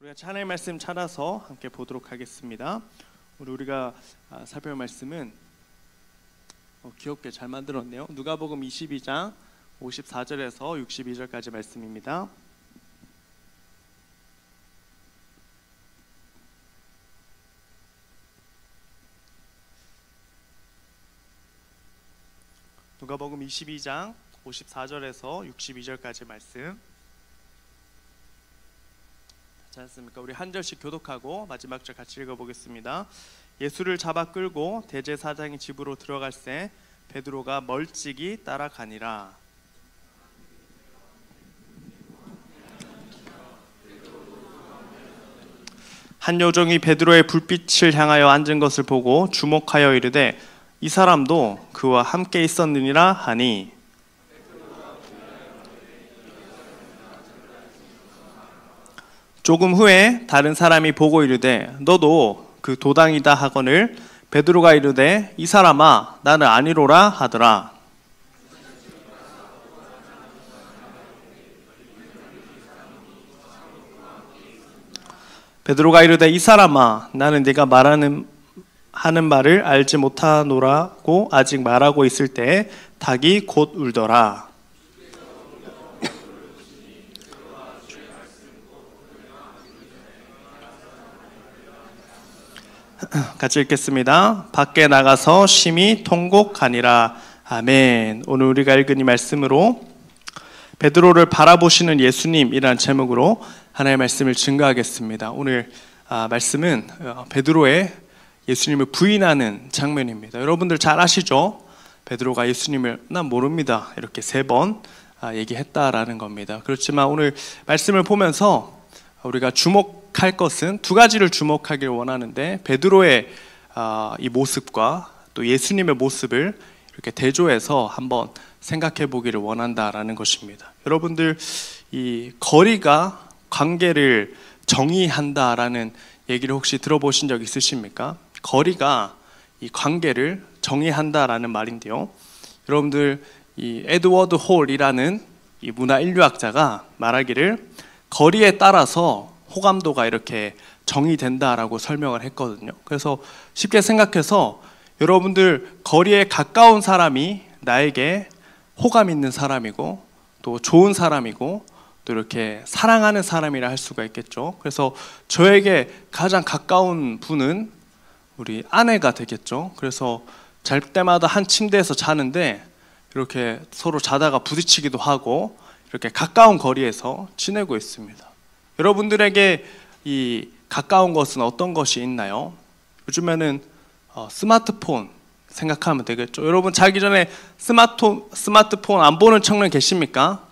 우리가 찬양의 말씀 찾아서 함께 보도록 하겠습니다. 우리가 살펴볼 말씀은 귀엽게 잘 만들었네요. 누가복음 22장 54절에서 62절까지 말씀입니다. 누가복음 22장 54절에서 62절까지 말씀. 자, 않습니까? 우리 한 절씩 교독하고 마지막 절 같이 읽어보겠습니다. 예수를 잡아 끌고 대제사장의 집으로 들어갈새 베드로가 멀찍이 따라가니라. 한 요정이 베드로의 불빛을 향하여 앉은 것을 보고 주목하여 이르되 이 사람도 그와 함께 있었느니라 하니, 조금 후에 다른 사람이 보고 이르되 너도 그 도당이다 하거늘 베드로가 이르되 이 사람아 나는 아니로라 하더라. 베드로가 이르되 이 사람아 나는 네가 하는 말을 알지 못하노라고 아직 말하고 있을 때 닭이 곧 울더라. 같이 읽겠습니다. 밖에 나가서 심히 통곡하니라. 아멘. 오늘 우리가 읽은 이 말씀으로 베드로를 바라보시는 예수님이라는 제목으로 하나님의 말씀을 증거하겠습니다. 오늘 말씀은 베드로의 예수님을 부인하는 장면입니다. 여러분들 잘 아시죠? 베드로가 예수님을 난 모릅니다 이렇게 3번 얘기했다라는 겁니다. 그렇지만 오늘 말씀을 보면서 우리가 주목할 것은 두 가지를 주목하길 원하는데, 베드로의 이 모습과 또 예수님의 모습을 이렇게 대조해서 한번 생각해 보기를 원한다라는 것입니다. 여러분들 이 거리가 관계를 정의한다라는 얘기를 혹시 들어보신 적 있으십니까? 거리가 이 관계를 정의한다라는 말인데요. 여러분들 이 에드워드 홀이라는 이 문화 인류학자가 말하기를 거리에 따라서 호감도가 이렇게 정의된다라고 설명을 했거든요. 그래서 쉽게 생각해서 여러분들 거리에 가까운 사람이 나에게 호감 있는 사람이고 또 좋은 사람이고 또 이렇게 사랑하는 사람이라 할 수가 있겠죠. 그래서 저에게 가장 가까운 분은 우리 아내가 되겠죠. 그래서 잘 때마다 한 침대에서 자는데 이렇게 서로 자다가 부딪히기도 하고 이렇게 가까운 거리에서 지내고 있습니다. 여러분들에게 이 가까운 것은 어떤 것이 있나요? 요즘에는 스마트폰 생각하면 되겠죠. 여러분 자기 전에 스마트폰 안 보는 청년 계십니까?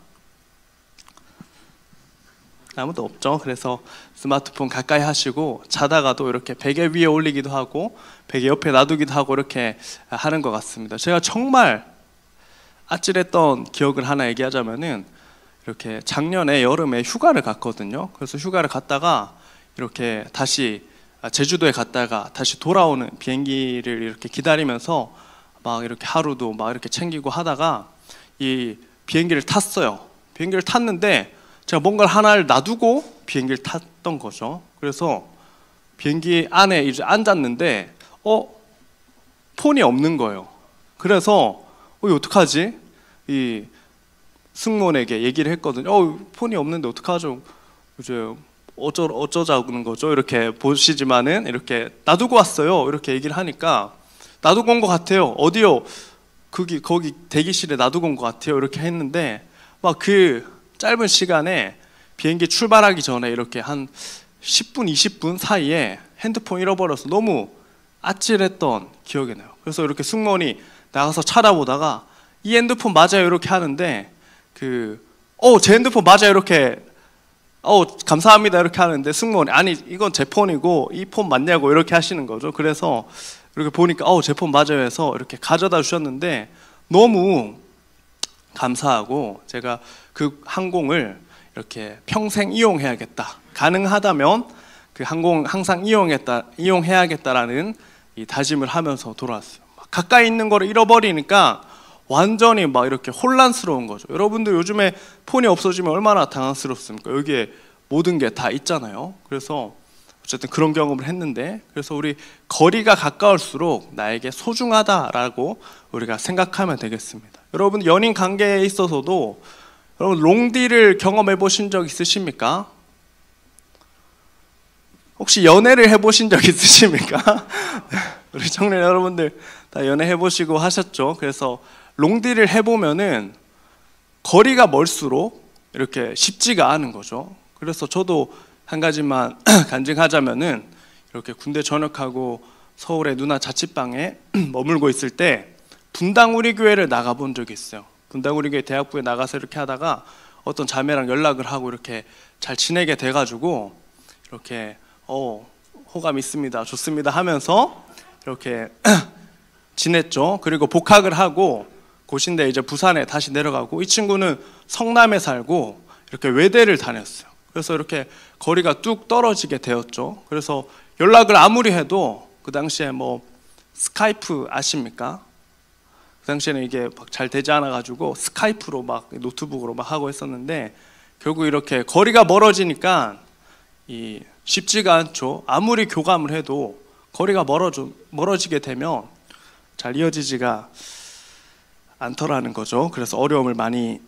아무도 없죠. 그래서 스마트폰 가까이 하시고 자다가도 이렇게 베개 위에 올리기도 하고 베개 옆에 놔두기도 하고 이렇게 하는 것 같습니다. 제가 정말 아찔했던 기억을 하나 얘기하자면은, 이렇게 작년에 여름에 휴가를 갔거든요. 그래서 휴가를 갔다가 이렇게 다시 제주도에 갔다가 다시 돌아오는 비행기를 이렇게 기다리면서 막 이렇게 하루도 막 이렇게 챙기고 하다가 이 비행기를 탔어요. 비행기를 탔는데 제가 뭔가를 하나를 놔두고 비행기를 탔던 거죠. 그래서 비행기 안에 이제 앉았는데 폰이 없는 거예요. 그래서 이거 어떡하지? 이 승무원에게 얘기를 했거든요. 폰이 없는데 어떡하죠? 이제 어쩌자는 거죠? 이렇게 보시지만은 이렇게 놔두고 왔어요. 이렇게 얘기를 하니까 놔두고 온 것 같아요. 어디요? 거기 대기실에 놔두고 온 것 같아요. 이렇게 했는데 막 그 짧은 시간에 비행기 출발하기 전에 이렇게 한 10분, 20분 사이에 핸드폰 잃어버려서 너무 아찔했던 기억이 나요. 그래서 이렇게 승무원이 나가서 찾아보다가 이 핸드폰 맞아요 이렇게 하는데 제 핸드폰 맞아요 이렇게 감사합니다 이렇게 하는데 승무원이 아니 이건 제 폰이고 이 폰 맞냐고 이렇게 하시는 거죠. 그래서 이렇게 보니까 제 폰 맞아요 해서 이렇게 가져다 주셨는데 너무 감사하고 제가 그 항공을 이렇게 평생 이용해야겠다, 가능하다면 그 항공 항상 이용해야겠다라는 이 다짐을 하면서 돌아왔어요. 가까이 있는 거를 잃어버리니까 완전히 막 이렇게 혼란스러운 거죠. 여러분들 요즘에 폰이 없어지면 얼마나 당황스럽습니까? 여기에 모든 게 다 있잖아요. 그래서 어쨌든 그런 경험을 했는데, 그래서 우리 거리가 가까울수록 나에게 소중하다라고 우리가 생각하면 되겠습니다. 여러분, 연인 관계에 있어서도 여러분 롱디를 경험해 보신 적 있으십니까? 혹시 연애를 해보신 적 있으십니까? 우리 청년 여러분들 다 연애해 보시고 하셨죠? 그래서 롱디를 해보면은 거리가 멀수록 이렇게 쉽지가 않은 거죠. 그래서 저도 한 가지만 간증하자면은, 이렇게 군대 전역하고 서울의 누나 자취방에 머물고 있을 때 분당 우리 교회를 나가본 적이 있어요. 분당 우리 교회 대학부에 나가서 이렇게 하다가 어떤 자매랑 연락을 하고 이렇게 잘 지내게 돼가지고 이렇게 호감 있습니다, 좋습니다 하면서 이렇게 지냈죠. 그리고 복학을 하고 고신대 이제 부산에 다시 내려가고, 이 친구는 성남에 살고 이렇게 외대를 다녔어요. 그래서 이렇게 거리가 뚝 떨어지게 되었죠. 그래서 연락을 아무리 해도 그 당시에 뭐 스카이프 아십니까? 그 당시에는 이게 잘 되지 않아 가지고 스카이프로 막 노트북으로 막 하고 있었는데, 결국 이렇게 거리가 멀어지니까 쉽지가 않죠. 아무리 교감을 해도 거리가 멀어지게 되면 잘 이어지지가 않더라는 거죠. 그래서 어려움을 많이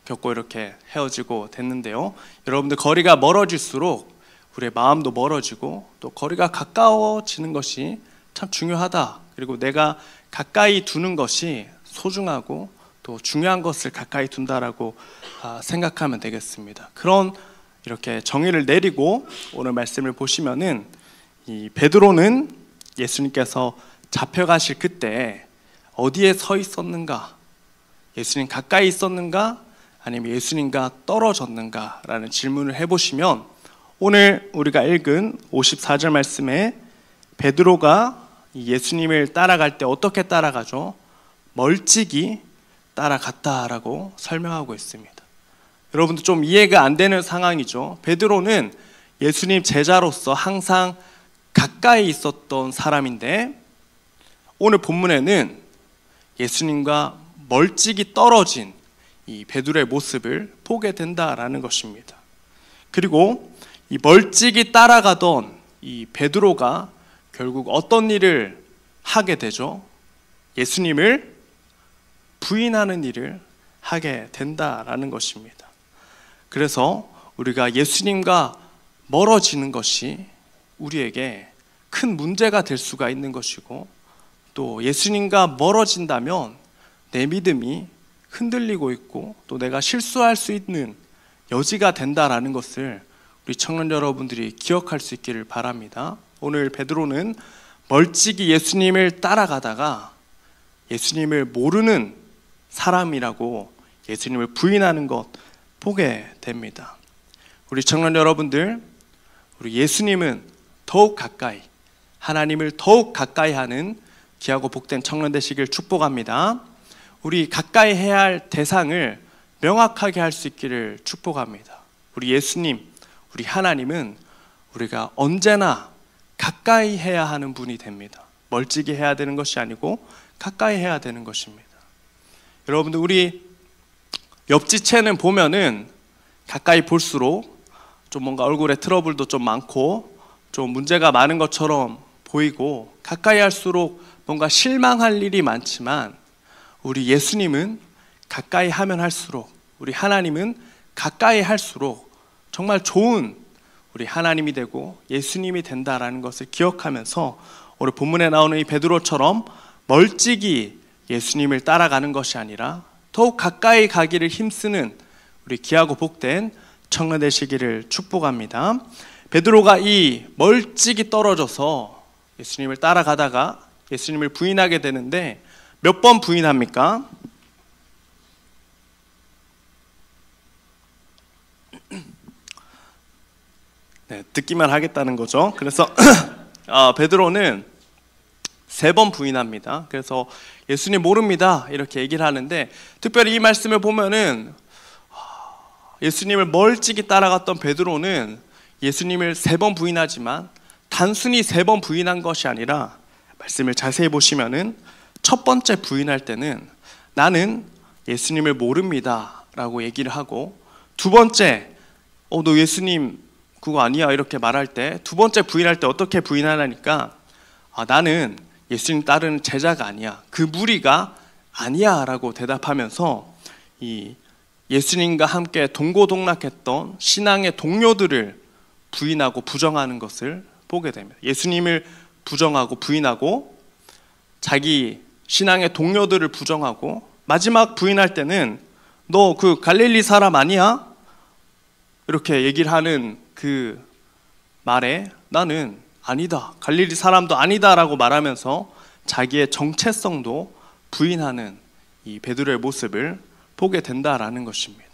겪고 이렇게 헤어지고 됐는데요. 여러분들, 거리가 멀어질수록 우리의 마음도 멀어지고 또 거리가 가까워지는 것이 참 중요하다. 그리고 내가 가까이 두는 것이 소중하고 또 중요한 것을 가까이 둔다라고 생각하면 되겠습니다. 그런 이렇게 정의를 내리고 오늘 말씀을 보시면은, 이 베드로는 예수님께서 잡혀가실 그때 어디에 서 있었는가? 예수님 가까이 있었는가? 아니면 예수님과 떨어졌는가? 라는 질문을 해보시면, 오늘 우리가 읽은 54절 말씀에 베드로가 예수님을 따라갈 때 어떻게 따라가죠? 멀찍이 따라갔다라고 설명하고 있습니다. 여러분들 좀 이해가 안 되는 상황이죠. 베드로는 예수님 제자로서 항상 가까이 있었던 사람인데, 오늘 본문에는 예수님과 멀찍이 떨어진 이 베드로의 모습을 보게 된다라는 것입니다. 그리고 이 멀찍이 따라가던 이 베드로가 결국 어떤 일을 하게 되죠? 예수님을 부인하는 일을 하게 된다라는 것입니다. 그래서 우리가 예수님과 멀어지는 것이 우리에게 큰 문제가 될 수가 있는 것이고, 또 예수님과 멀어진다면 내 믿음이 흔들리고 있고 또 내가 실수할 수 있는 여지가 된다라는 것을 우리 청년 여러분들이 기억할 수 있기를 바랍니다. 오늘 베드로는 멀찍이 예수님을 따라가다가 예수님을 모르는 사람이라고 예수님을 부인하는 것 보게 됩니다. 우리 청년 여러분들, 우리 예수님은 더욱 가까이, 하나님을 더욱 가까이 하는 귀하고 복된 청년 되시길 축복합니다. 우리 가까이 해야 할 대상을 명확하게 할 수 있기를 축복합니다. 우리 예수님, 우리 하나님은 우리가 언제나 가까이 해야 하는 분이 됩니다. 멀찍이 해야 되는 것이 아니고 가까이 해야 되는 것입니다. 여러분들, 우리 옆지체는 보면은 가까이 볼수록 좀 뭔가 얼굴에 트러블도 좀 많고 좀 문제가 많은 것처럼 보이고, 가까이 할수록 뭔가 실망할 일이 많지만, 우리 예수님은 가까이 하면 할수록, 우리 하나님은 가까이 할수록 정말 좋은 우리 하나님이 되고 예수님이 된다라는 것을 기억하면서, 오늘 본문에 나오는 이 베드로처럼 멀찍이 예수님을 따라가는 것이 아니라 더욱 가까이 가기를 힘쓰는 우리 귀하고 복된 청년 되시기를 축복합니다. 베드로가 이 멀찍이 떨어져서 예수님을 따라가다가 예수님을 부인하게 되는데, 몇 번 부인합니까? 네, 듣기만 하겠다는 거죠. 그래서 베드로는 3번 부인합니다. 그래서 예수님 모릅니다 이렇게 얘기를 하는데, 특별히 이 말씀을 보면은 예수님을 멀찍이 따라갔던 베드로는 예수님을 3번 부인하지만 단순히 3번 부인한 것이 아니라, 말씀을 자세히 보시면은 첫 번째 부인할 때는 나는 예수님을 모릅니다 라고 얘기를 하고, 두 번째 너 예수님 그거 아니야 이렇게 말할 때, 두 번째 부인할 때 어떻게 부인하냐니까 나는 예수님 따르는 제자가 아니야, 그 무리가 아니야 라고 대답하면서 이 예수님과 함께 동고동락했던 신앙의 동료들을 부인하고 부정하는 것을 보게 됩니다. 예수님을 부정하고 부인하고 자기 신앙의 동료들을 부정하고 마지막 부인할 때는 너 그 갈릴리 사람 아니야? 이렇게 얘기를 하는 그 말에 나는 아니다, 갈릴리 사람도 아니다 라고 말하면서 자기의 정체성도 부인하는 이 베드로의 모습을 보게 된다라는 것입니다.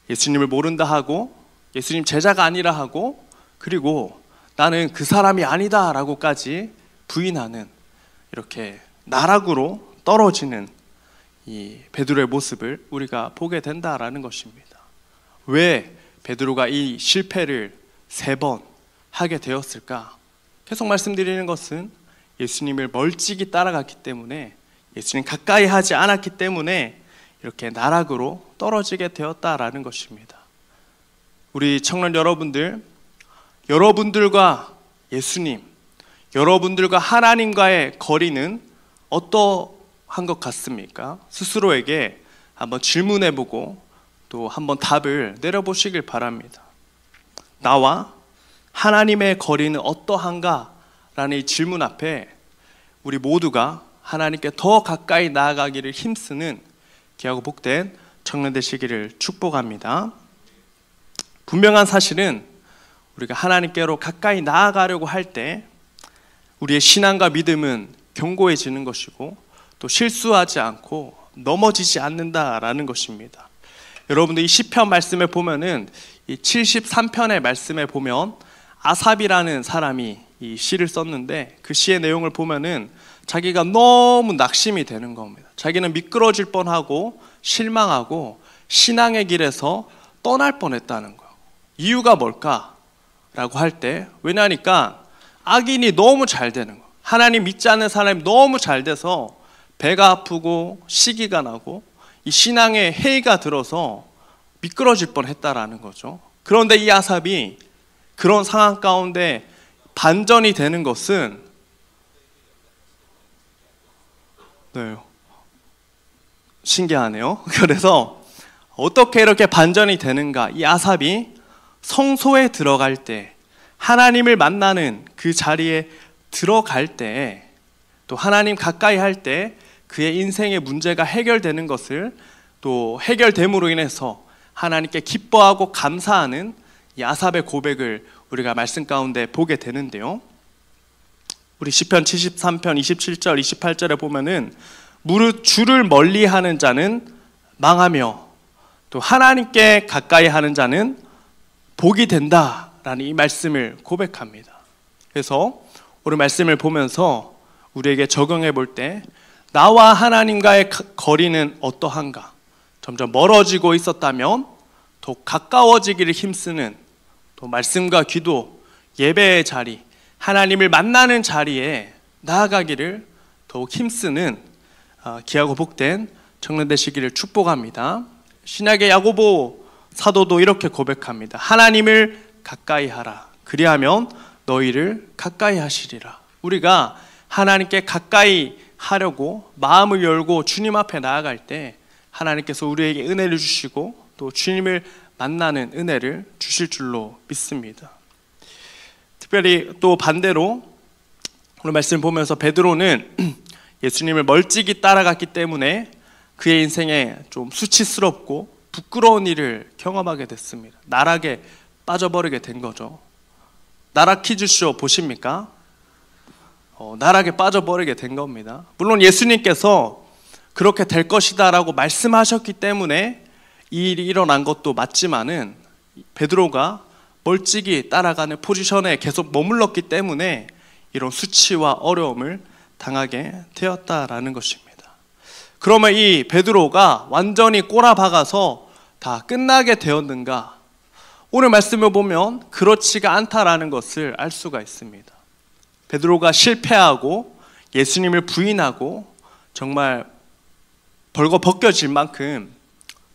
예수님을 모른다 하고 예수님 제자가 아니라 하고 그리고 나는 그 사람이 아니다 라고까지 부인하는 이렇게 나락으로 떨어지는 이 베드로의 모습을 우리가 보게 된다라는 것입니다. 왜 베드로가 이 실패를 3번 하게 되었을까? 계속 말씀드리는 것은 예수님을 멀찍이 따라갔기 때문에, 예수님 가까이 하지 않았기 때문에 이렇게 나락으로 떨어지게 되었다라는 것입니다. 우리 청년 여러분들, 여러분들과 예수님, 여러분들과 하나님과의 거리는 어떠한 것 같습니까? 스스로에게 한번 질문해보고 또 한번 답을 내려보시길 바랍니다. 나와 하나님의 거리는 어떠한가? 라는 이 질문 앞에 우리 모두가 하나님께 더 가까이 나아가기를 힘쓰는 귀하고 복된 청년 되시기를 축복합니다. 분명한 사실은 우리가 하나님께로 가까이 나아가려고 할 때 우리의 신앙과 믿음은 견고해지는 것이고 또 실수하지 않고 넘어지지 않는다라는 것입니다. 여러분들 이 시편 말씀에 보면은 이 73편의 말씀에 보면 아삽이라는 사람이 이 시를 썼는데 그 시의 내용을 보면은 자기가 너무 낙심이 되는 겁니다. 자기는 미끄러질 뻔하고 실망하고 신앙의 길에서 떠날 뻔했다는 거예요. 이유가 뭘까라고 할 때, 왜냐하니까 악인이 너무 잘 되는 거예요. 하나님 믿지 않는 사람이 너무 잘 돼서 배가 아프고 시기가 나고 이 신앙에 해이가 들어서 미끄러질 뻔했다라는 거죠. 그런데 이 아삽이 그런 상황 가운데 반전이 되는 것은 신기하네요. 그래서 어떻게 이렇게 반전이 되는가? 이 아삽이 성소에 들어갈 때, 하나님을 만나는 그 자리에 들어갈 때, 또 하나님 가까이 할 때 그의 인생의 문제가 해결되는 것을, 또 해결됨으로 인해서 하나님께 기뻐하고 감사하는 이 아삽의 고백을 우리가 말씀 가운데 보게 되는데요. 우리 시편 73편 27절 28절에 보면은 무릇 주를 멀리하는 자는 망하며 또 하나님께 가까이 하는 자는 복이 된다라는 이 말씀을 고백합니다. 그래서 오늘 말씀을 보면서 우리에게 적용해 볼 때 나와 하나님과의 거리는 어떠한가? 점점 멀어지고 있었다면 더 가까워지기를 힘쓰는, 또 말씀과 기도, 예배의 자리, 하나님을 만나는 자리에 나아가기를 더욱 힘쓰는 귀하고 복된 청년 되시기를 축복합니다. 신약의 야고보 사도도 이렇게 고백합니다. 하나님을 가까이 하라. 그리하면 너희를 가까이 하시리라. 우리가 하나님께 가까이 하려고 마음을 열고 주님 앞에 나아갈 때 하나님께서 우리에게 은혜를 주시고 또 주님을 만나는 은혜를 주실 줄로 믿습니다. 특별히 또 반대로 오늘 말씀 보면서 베드로는 예수님을 멀찍이 따라갔기 때문에 그의 인생에 좀 수치스럽고 부끄러운 일을 경험하게 됐습니다. 나락에 빠져버리게 된 거죠. 나락 퀴즈쇼 보십니까? 나락에 빠져버리게 된 겁니다. 물론 예수님께서 그렇게 될 것이다 라고 말씀하셨기 때문에 이 일이 일어난 것도 맞지만은 베드로가 멀찍이 따라가는 포지션에 계속 머물렀기 때문에 이런 수치와 어려움을 당하게 되었다라는 것입니다. 그러면 이 베드로가 완전히 꼬라박아서 다 끝나게 되었는가? 오늘 말씀을 보면 그렇지가 않다라는 것을 알 수가 있습니다. 베드로가 실패하고 예수님을 부인하고 정말 벌거벗겨질 만큼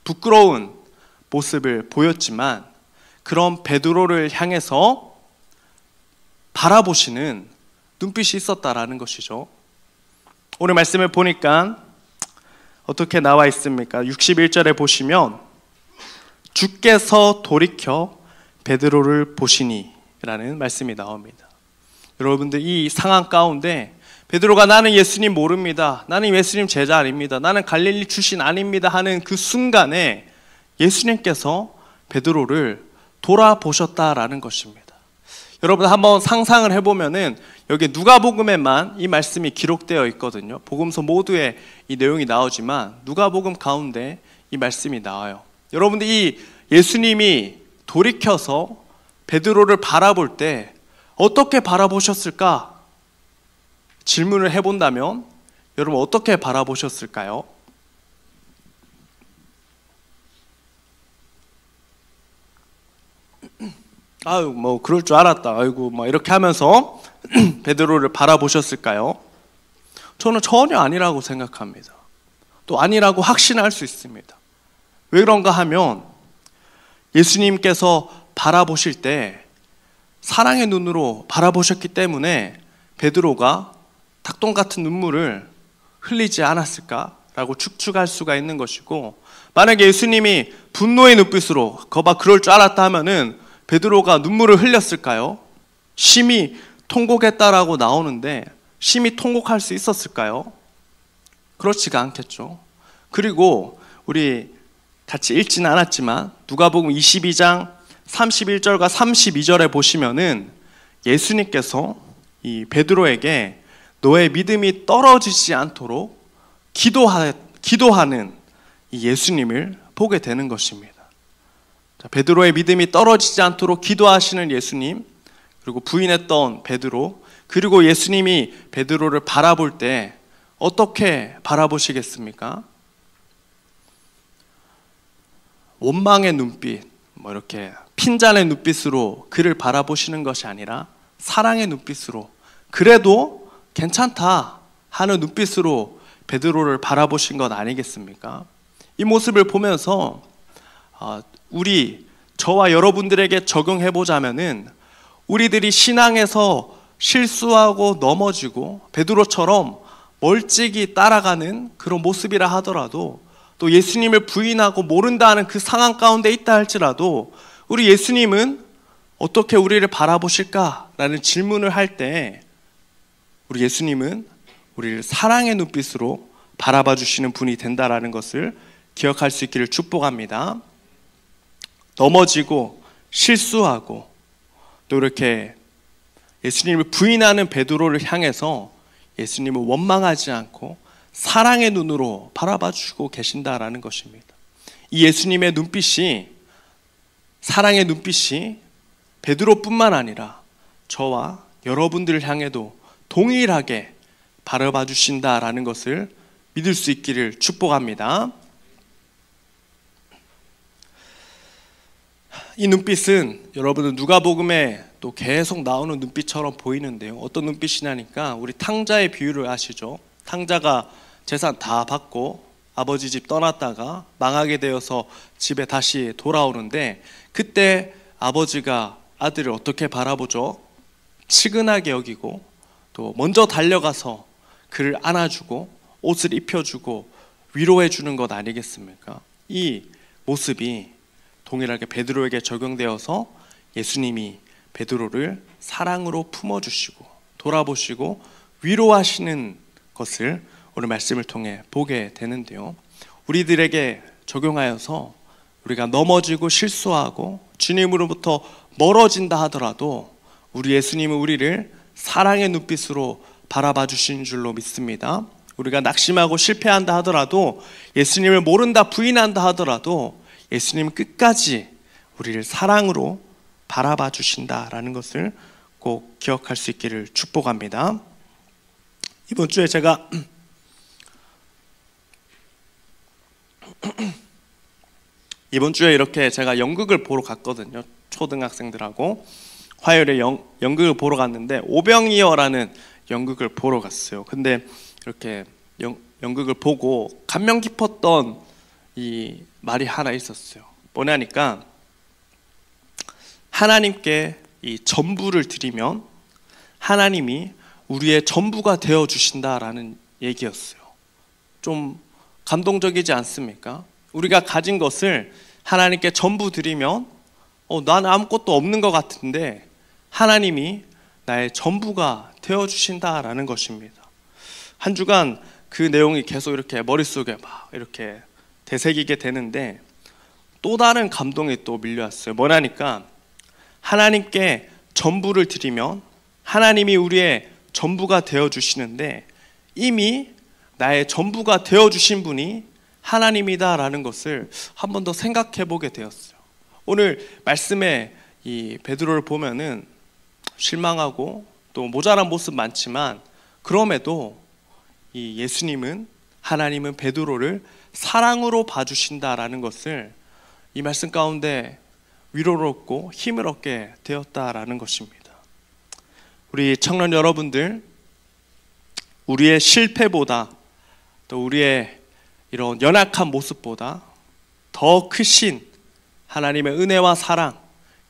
부끄러운 모습을 보였지만 그런 베드로를 향해서 바라보시는 눈빛이 있었다라는 것이죠. 오늘 말씀을 보니까 어떻게 나와 있습니까? 61절에 보시면 주께서 돌이켜 베드로를 보시니 라는 말씀이 나옵니다. 여러분들, 이 상황 가운데 베드로가 나는 예수님 모릅니다, 나는 예수님 제자 아닙니다, 나는 갈릴리 출신 아닙니다 하는 그 순간에 예수님께서 베드로를 돌아보셨다라는 것입니다. 여러분 한번 상상을 해보면은 여기 누가복음에만 이 말씀이 기록되어 있거든요. 복음서 모두에 이 내용이 나오지만 누가복음 가운데 이 말씀이 나와요. 여러분들, 이 예수님이 돌이켜서 베드로를 바라볼 때 어떻게 바라보셨을까? 질문을 해본다면 여러분 어떻게 바라보셨을까요? 아유, 뭐 그럴 줄 알았다, 아이고, 막 이렇게 하면서 베드로를 바라보셨을까요? 저는 전혀 아니라고 생각합니다. 또 아니라고 확신할 수 있습니다. 왜 그런가 하면 예수님께서 바라보실 때 사랑의 눈으로 바라보셨기 때문에 베드로가 닭똥 같은 눈물을 흘리지 않았을까라고 추측할 수가 있는 것이고, 만약에 예수님이 분노의 눈빛으로 거봐 그럴 줄 알았다 하면은 베드로가 눈물을 흘렸을까요? 심히 통곡했다라고 나오는데 심히 통곡할 수 있었을까요? 그렇지가 않겠죠. 그리고 우리 같이 읽지는 않았지만 누가복음 22장 31절과 32절에 보시면은 예수님께서 이 베드로에게 너의 믿음이 떨어지지 않도록 기도하는 이 예수님을 보게 되는 것입니다. 베드로의 믿음이 떨어지지 않도록 기도하시는 예수님, 그리고 부인했던 베드로, 그리고 예수님이 베드로를 바라볼 때 어떻게 바라보시겠습니까? 원망의 눈빛, 뭐 이렇게 핀잔의 눈빛으로 그를 바라보시는 것이 아니라 사랑의 눈빛으로, 그래도 괜찮다 하는 눈빛으로 베드로를 바라보신 것 아니겠습니까? 이 모습을 보면서 저와 여러분들에게 적용해 보자면은 우리들이 신앙에서 실수하고 넘어지고 베드로처럼 멀찍이 따라가는 그런 모습이라 하더라도, 또 예수님을 부인하고 모른다 하는 그 상황 가운데 있다 할지라도 우리 예수님은 어떻게 우리를 바라보실까라는 질문을 할 때 우리 예수님은 우리를 사랑의 눈빛으로 바라봐 주시는 분이 된다라는 것을 기억할 수 있기를 축복합니다. 넘어지고 실수하고 또 이렇게 예수님을 부인하는 베드로를 향해서 예수님을 원망하지 않고 사랑의 눈으로 바라봐 주고 계신다라는 것입니다. 이 예수님의 눈빛이, 사랑의 눈빛이 베드로뿐만 아니라 저와 여러분들을 향해도 동일하게 바라봐 주신다라는 것을 믿을 수 있기를 축복합니다. 이 눈빛은 여러분은 누가복음에 또 계속 나오는 눈빛처럼 보이는데요, 어떤 눈빛이냐니까 우리 탕자의 비유를 아시죠? 탕자가 재산 다 받고 아버지 집 떠났다가 망하게 되어서 집에 다시 돌아오는데, 그때 아버지가 아들을 어떻게 바라보죠? 치근하게 여기고 또 먼저 달려가서 그를 안아주고 옷을 입혀주고 위로해 주는 것 아니겠습니까? 이 모습이 동일하게 베드로에게 적용되어서 예수님이 베드로를 사랑으로 품어주시고 돌아보시고 위로하시는 것을 오늘 말씀을 통해 보게 되는데요, 우리들에게 적용하여서 우리가 넘어지고 실수하고 주님으로부터 멀어진다 하더라도 우리 예수님은 우리를 사랑의 눈빛으로 바라봐 주시는 줄로 믿습니다. 우리가 낙심하고 실패한다 하더라도, 예수님을 모른다 부인한다 하더라도 예수님은 끝까지 우리를 사랑으로 바라봐 주신다라는 것을 꼭 기억할 수 있기를 축복합니다. 이번 주에 제가 이렇게 제가 연극을 보러 갔거든요. 초등학생들하고 화요일에 연극을 보러 갔는데 오병이어라는 연극을 보러 갔어요. 근데 이렇게 연극을 보고 감명 깊었던 이 말이 하나 있었어요. 뭐냐니까 하나님께 이 전부를 드리면 하나님이 우리의 전부가 되어 주신다라는 얘기였어요. 좀 감동적이지 않습니까? 우리가 가진 것을 하나님께 전부 드리면 난 아무것도 없는 것 같은데 하나님이 나의 전부가 되어 주신다라는 것입니다. 한 주간 그 내용이 계속 이렇게 머릿속에 막 이렇게 되새기게 되는데 또 다른 감동이 또 밀려왔어요. 뭐냐니까 하나님께 전부를 드리면 하나님이 우리의 전부가 되어 주시는데 이미 나의 전부가 되어 주신 분이 하나님이다라는 것을 한 번 더 생각해 보게 되었어요. 오늘 말씀에 이 베드로를 보면은 실망하고 또 모자란 모습 많지만 그럼에도 이 예수님은 하나님은 베드로를 사랑으로 봐주신다라는 것을 이 말씀 가운데 위로를 얻고 힘을 얻게 되었다라는 것입니다. 우리 청년 여러분들, 우리의 실패보다 또 우리의 이런 연약한 모습보다 더 크신 하나님의 은혜와 사랑,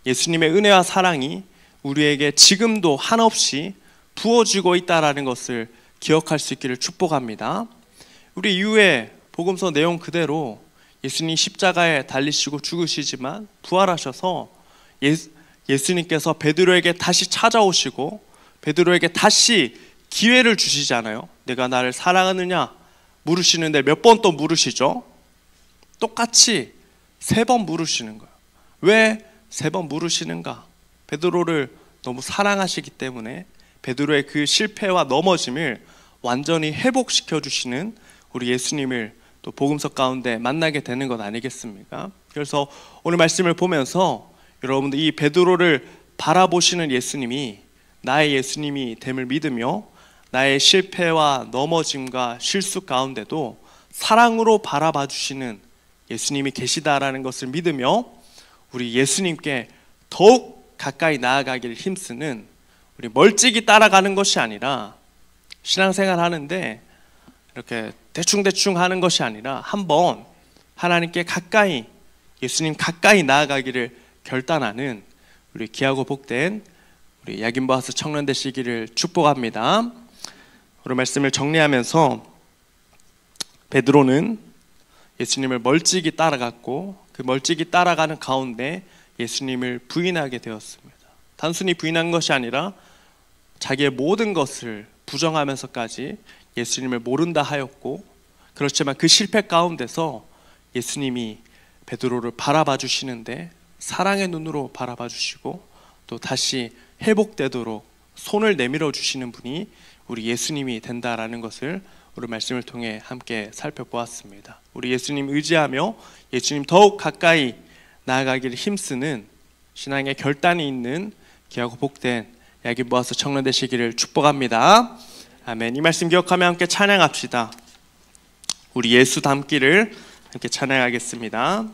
예수님의 은혜와 사랑이 우리에게 지금도 한없이 부어지고 있다는 것을 기억할 수 있기를 축복합니다. 우리 이후에 복음서 내용 그대로 예수님 십자가에 달리시고 죽으시지만 부활하셔서 예수님께서 베드로에게 다시 찾아오시고 베드로에게 다시 기회를 주시잖아요. 내가 나를 사랑하느냐 물으시는데 몇 번 또 물으시죠? 똑같이 3번 물으시는 거예요. 왜 3번 물으시는가? 베드로를 너무 사랑하시기 때문에 베드로의 그 실패와 넘어짐을 완전히 회복시켜 주시는 우리 예수님을 또 복음서 가운데 만나게 되는 것 아니겠습니까? 그래서 오늘 말씀을 보면서 여러분들 이 베드로를 바라보시는 예수님이 나의 예수님이 됨을 믿으며 나의 실패와 넘어짐과 실수 가운데도 사랑으로 바라봐 주시는 예수님이 계시다라는 것을 믿으며 우리 예수님께 더욱 가까이 나아가기를 힘쓰는 우리 멀찍이 따라가는 것이 아니라 신앙생활 하는데 이렇게 대충대충 하는 것이 아니라 한번 하나님께 가까이 예수님 가까이 나아가기를 결단하는 우리 귀하고 복된 우리 야긴보아스 청년 되시기를 축복합니다. 오늘 말씀을 정리하면서 베드로는 예수님을 멀찍이 따라갔고 그 멀찍이 따라가는 가운데 예수님을 부인하게 되었습니다. 단순히 부인한 것이 아니라 자기의 모든 것을 부정하면서까지 예수님을 모른다 하였고 그렇지만 그 실패 가운데서 예수님이 베드로를 바라봐 주시는데 사랑의 눈으로 바라봐 주시고 또 다시 회복되도록 손을 내밀어 주시는 분이 우리 예수님이 된다라는 것을 오늘 말씀을 통해 함께 살펴보았습니다. 우리 예수님 의지하며 예수님 더욱 가까이 나아가기를 힘쓰는 신앙의 결단이 있는 귀하고 복된 야긴보아스 청년 되시기를 축복합니다. 아멘. 이 말씀 기억하며 함께 찬양합시다. 우리 예수 닮기를 함께 찬양하겠습니다.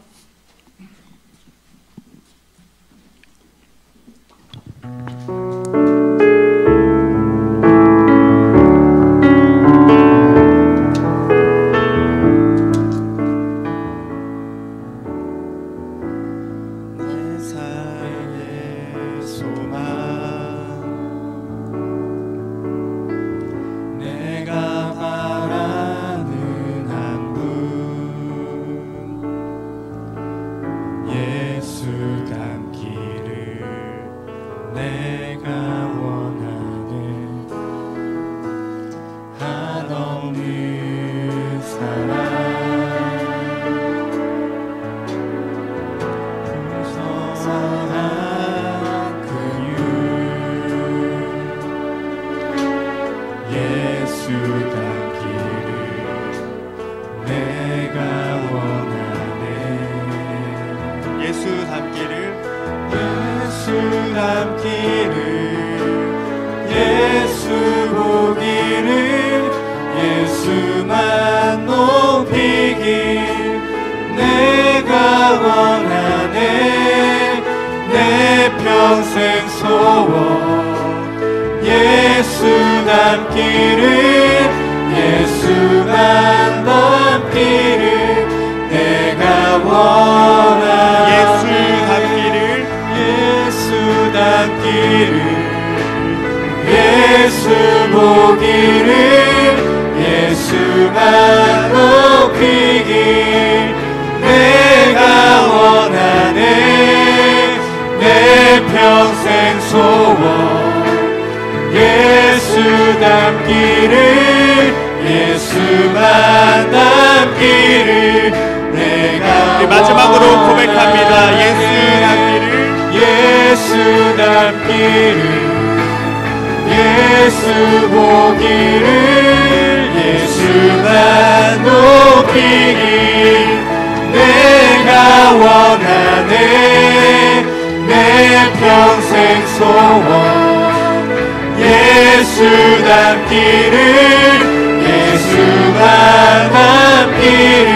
예수만 높이길 내가 원하네. 내 평생 소원 예수 닮기를, 예수만 닮기를 내가 원하네. 예수 닮기를, 예수 예수 보기를 예수만 높이길 내가 원하네 내 평생 소원 예수 닮기를 예수만 닮기를 내가 마지막으로 고백합니다. 예수 닮기를 예수 닮기를 예수 보기를 예수만 높이길 내가 원하네 내 평생 소원 예수 닮기를 예수만 닮기를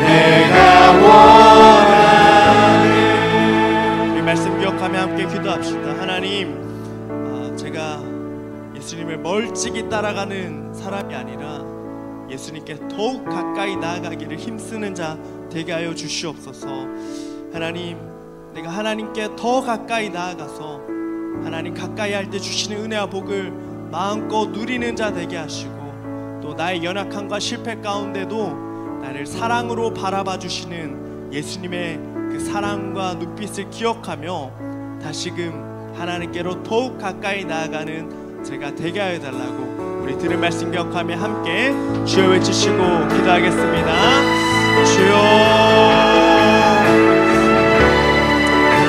내가 원하네. 이 말씀 기억하며 함께 기도합시다. 하나님, 제가 예수님을 멀찍이 따라가는 사람이 아니라 예수님께 더욱 가까이 나아가기를 힘쓰는 자 되게 하여 주시옵소서. 하나님, 내가 하나님께 더 가까이 나아가서 하나님 가까이 할 때 주시는 은혜와 복을 마음껏 누리는 자 되게 하시고 또 나의 연약함과 실패 가운데도 나를 사랑으로 바라봐 주시는 예수님의 그 사랑과 눈빛을 기억하며 다시금 하나님께로 더욱 가까이 나아가는 제가 되게 하여 달라고 우리 들은 말씀 기억하며 함께 주여 외치시고 기도하겠습니다. 주여,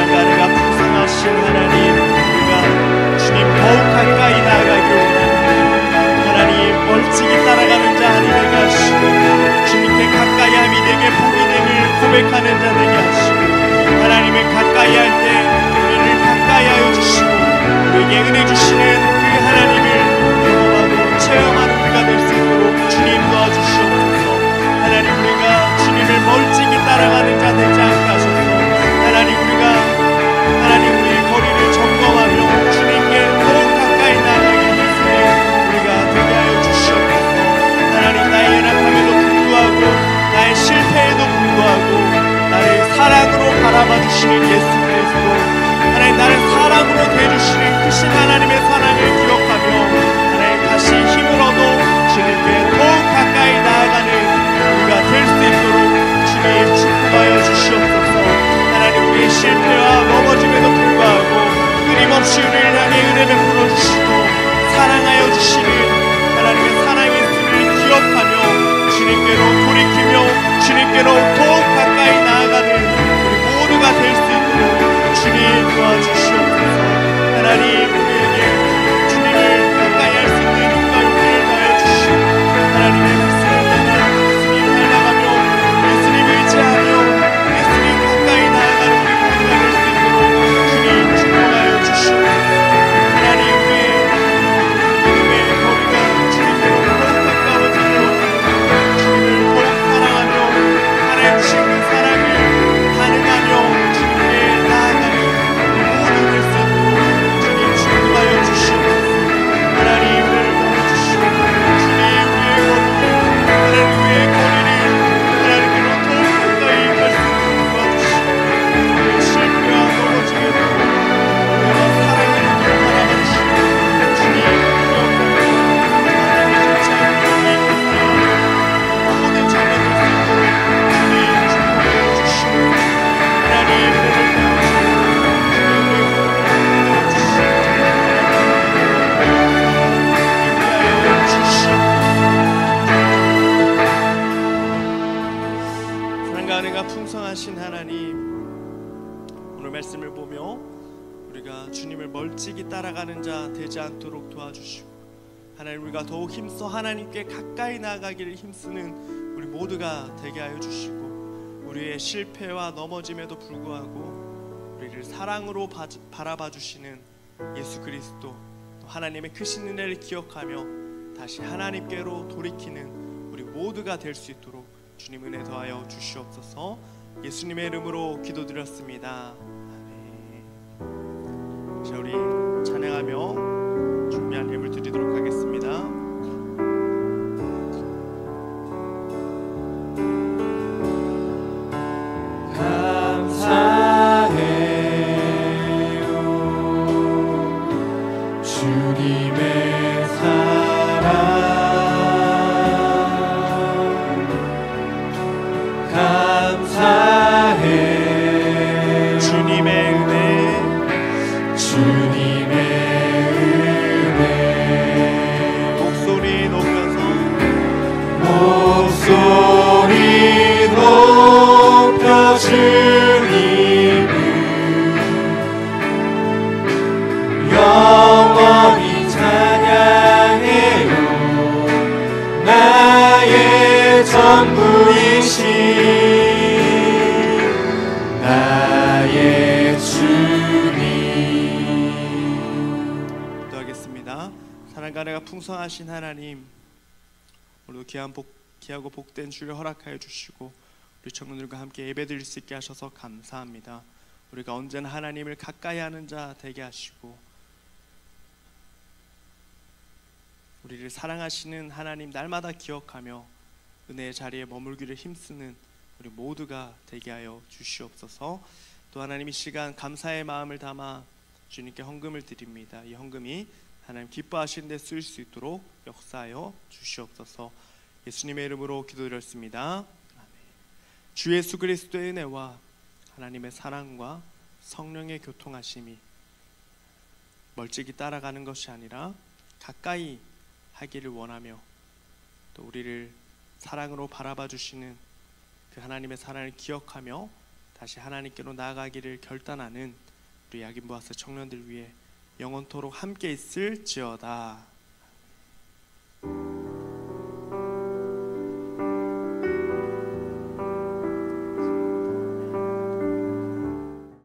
사랑과 풍성하신 하나님, 우리가 주님 더욱 가까이 나아가기를 원합니다. 하나님, 멀찍이 따라가는 자 하니 되게 하시고 주님께 가까이 함이 내게 복이 됨을 고백하는 자 되게 하시고 하나님을 가까이 할 때 우리를 가까이 하여 주시고 우리에게 은혜 주시는 그 하나님을 경험하고 체험하는 우리가 될 수 있도록 주님 도와주시옵소서. 하나님, 우리가 주님을 멀찍이 따라가는 자 되지 않게 하소서. 하나님, 우리가 하나님 우리의 거리를 점검하며 주님께 더욱 가까이 나아가기 위해서 우리가 되게 하여 주시옵소서. 하나님, 나의 연약함에도 불구하고 나의 실패에도 불구하고 나를 사랑으로 바라봐 주시는 예수 그리스도, 하나님 나를 사랑으로 대주시는 크신 하나님의 사랑을 기억하며 하나님 다시 힘을 얻어 주님께 더욱 가까이 나아가는 우리가 될 수 있도록 주님 축복하여 주시옵소서. 하나님, 우리의 실패와 넘어짐에도 불구하고 끊임없이 우리를 향해 은혜 베풀어 주시고 사랑하여 주시는 하나님의 사랑의 있음을 기억하며 주님께로 돌이키며 주님께로 더욱 가까이 나아가는 우리 모두가 될 수 있도록 주님 도와주시옵소서. 하나님, 우리에게 주님을 가까이 할 수 있는 힘과 용기를 더하여 주시고 하나님의 말씀을 따라 예수님 닮아가며 예수님 의지하며 예수님 가까이 나아가는 우리 모두가 될 수 있도록 주님 축복하여 주시옵소서. 하나님, 우리의 믿음의 거리가 주님께로 더욱 가까워지도록 주님을 더욱 사랑하며 하나님 주신 그 사랑을 반응하며 주님께 나아가는 모두 될 수 있도록 주님 축복하여 주시옵소서. 하나님, 은혜를 더해주시고 주님 우리의 거리를 하나님께로 더욱 가까이 갈 수 있도록 도와주시고 우리의 실패와 넘어짐에도 우리가 사랑의 눈으로 바라봐주시고 주님 기억하며 하나님의 좋지 않은 우리의 모든 장면을 수 있도록 주님 축복하여 주시고 하나님 은혜를 더해주시고 주님의 사랑과 은혜가 풍성하신 하나님, 오늘 말씀을 보며 우리가 주님을 멀찍이 따라가는 자 되지 않도록 도와주시고 하나님, 우리가 더욱 힘써 하나님께 가까이 나아가기를 힘쓰는 우리 모두가 되게 하여 주시고 우리의 실패와 넘어짐에도 불구하고 우리를 사랑으로 바라봐 주시는 예수 그리스도, 또 하나님의 크신 은혜를 기억하며 다시 하나님께로 돌이키는 우리 모두가 될 수 있도록 주님 은혜 더하여 주시옵소서. 예수님의 이름으로 기도드렸습니다. 아멘. 자, 우리 찬양하며 준비한 예물 드리도록 하겠습니다. 감사해요 주님의 은혜 목소리 높여서 목소리 높여 주님을 영원히 찬양해요 나의 전부이신 나의 주님. 기도하겠습니다. 사랑과 은혜가 풍성하신 하나님, 오늘도 귀하고 복된 주를 허락하여 주시고 우리 청년들과 함께 예배드릴 수 있게 하셔서 감사합니다. 우리가 언제나 하나님을 가까이 하는 자 되게 하시고 우리를 사랑하시는 하나님 날마다 기억하며 은혜의 자리에 머물기를 힘쓰는 우리 모두가 되게 하여 주시옵소서. 또 하나님 이 시간 감사의 마음을 담아 주님께 헌금을 드립니다. 이 헌금이 하나님 기뻐하시는 데 쓰일 수 있도록 역사하여 주시옵소서. 예수님의 이름으로 기도드렸습니다. 아멘. 주 예수 그리스도의 은혜와 하나님의 사랑과 성령의 교통하심이 멀찍이 따라가는 것이 아니라 가까이 하기를 원하며 또 우리를 사랑으로 바라봐 주시는 그 하나님의 사랑을 기억하며 다시 하나님께로 나아가기를 결단하는 우리 야긴보아스 청년들 위해 영원토록 함께 있을지어다.